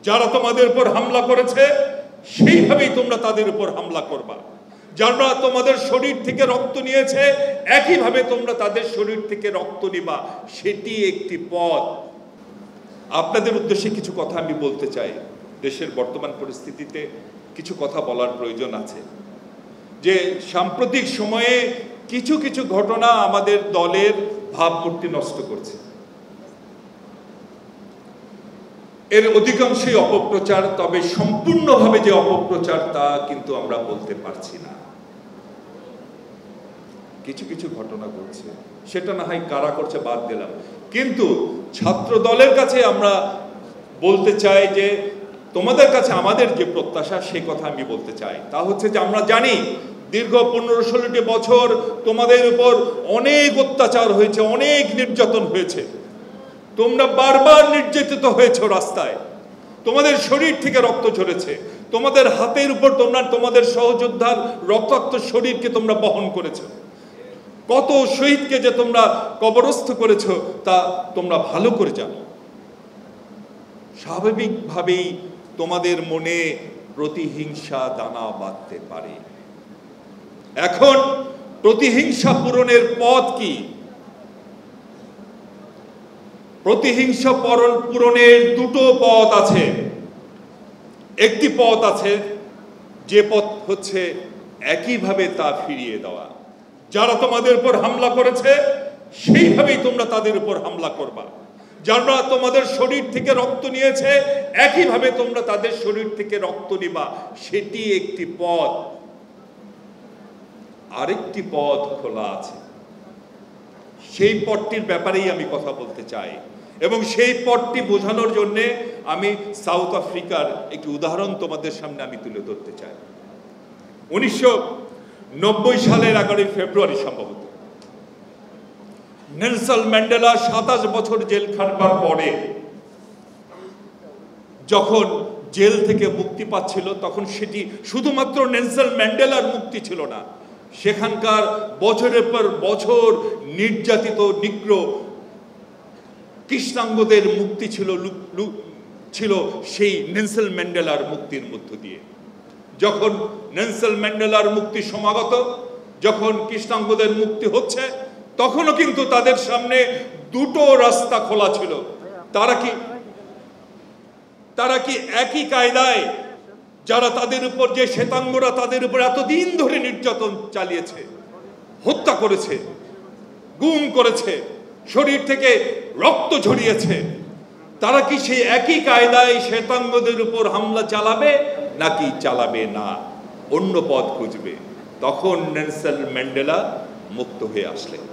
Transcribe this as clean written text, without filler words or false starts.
যারা তোমাদের উপর হামলা করেছে সেইভাবেই তোমরা তাদের উপর হামলা করবা। যারা তোমাদের শরীর থেকে রক্ত নিয়েছে একইভাবে তোমরা তাদের শরীর থেকে রক্ত নিবা, সেটি একটি পথ। আপনাদের উদ্দেশ্যে কিছু কথা আমি বলতে চাই। দেশের বর্তমান পরিস্থিতিতে কিছু কথা বলার প্রয়োজন আছে। যে সাম্প্রতিক সময়ে কিছু কিছু ঘটনা আমাদের দলের ভাবমূর্তি নষ্ট করছে। এর অধিকাংশই অপপ্রচার, তবে সম্পূর্ণভাবে যে অপপ্রচার তা কিন্তু আমরা বলতে পারছি না। কিছু কিছু ঘটনা ঘটছে, সেটা না হয় কারা করছে বাদ দিলাম, কিন্তু ছাত্র দলের কাছে আমরা বলতে চাই যে তোমাদের কাছে আমাদের যে প্রত্যাশা সেই কথা আমি বলতে চাই। তা হচ্ছে যে আমরা জানি দীর্ঘ 15-16টি বছর তোমাদের উপর অনেক অত্যাচার হয়েছে, অনেক নির্যাতন হয়েছে। তোমরা বারবার নির্যাতিত হয়েছো রাস্তায়, তোমাদের শরীর থেকে রক্ত ঝরেছে, তোমাদের হাতের উপর তোমরা তোমাদের সহযোদ্ধার রক্তাক্ত শরীরকে তোমরা বহন করেছো। কত শহীদকে যে তোমরা কবরস্থ করেছো তা তোমরা ভালো করে জানো। স্বাভাবিকভাবেই তোমাদের মনে প্রতিহিংসা দানা বাঁধতে পারে। এখন প্রতিহিংসা পূরণের পথ কি? প্রতিহিংসা পূরণের দুটো পথ আছে। একটি পথ আছে যে পথ হচ্ছে একইভাবে তা ফিরিয়ে দেওয়া। যারা তোমাদের উপর হামলা করেছে সেইভাবেই তোমরা তাদের উপর হামলা করবা। যারা তোমাদের শরীর থেকে রক্ত নিয়েছে একইভাবে তোমরা তাদের শরীর থেকে রক্ত নিবা, সেটি একটি পথ। আরেকটি পথ খোলা আছে, সেই পথটির ব্যাপারেই আমি কথা বলতে চাই এবং সেই পথটি বোঝানোর জন্য আমি সাউথ আফ্রিকার একটি উদাহরণ তোমাদের সামনে আমি তুলে ধরতে চাই। 1990 সালের 11 ফেব্রুয়ারি সম্ভবত নেলসন ম্যান্ডেলা 27 বছর জেল খাটবার পরে যখন জেল থেকে মুক্তি পাচ্ছিল, তখন সেটি শুধুমাত্র নেলসন ম্যান্ডেলার মুক্তি ছিল না, সেখানকার বছরের পর বছর নির্যাতিত নিগ্রো কৃষ্ণাঙ্গদের মুক্তি ছিল সেই নেলসন ম্যান্ডেলার মুক্তির মধ্য দিয়ে। যখন নেলসন ম্যান্ডেলার মুক্তি সমাগত, যখন কৃষ্ণাঙ্গদের মুক্তি হচ্ছে, তখনও কিন্তু তাদের সামনে দুটো রাস্তা খোলা ছিল। তারা কি একই কায়দায় যারা তাদের উপর, যে শ্বেতাঙ্গরা তাদের উপর এতদিন ধরে নির্যাতন চালিয়েছে, হত্যা করেছে, গুম করেছে, শরীর থেকে রক্ত ঝরিয়েছে, তারা কি সেই একই কায়দায় শ্বেতাঙ্গদের উপর হামলা চালাবে নাকি চালাবে না? অন্য পথ খুঁজবে। তখন নেলসন ম্যান্ডেলা মুক্ত হয়ে আসলেন।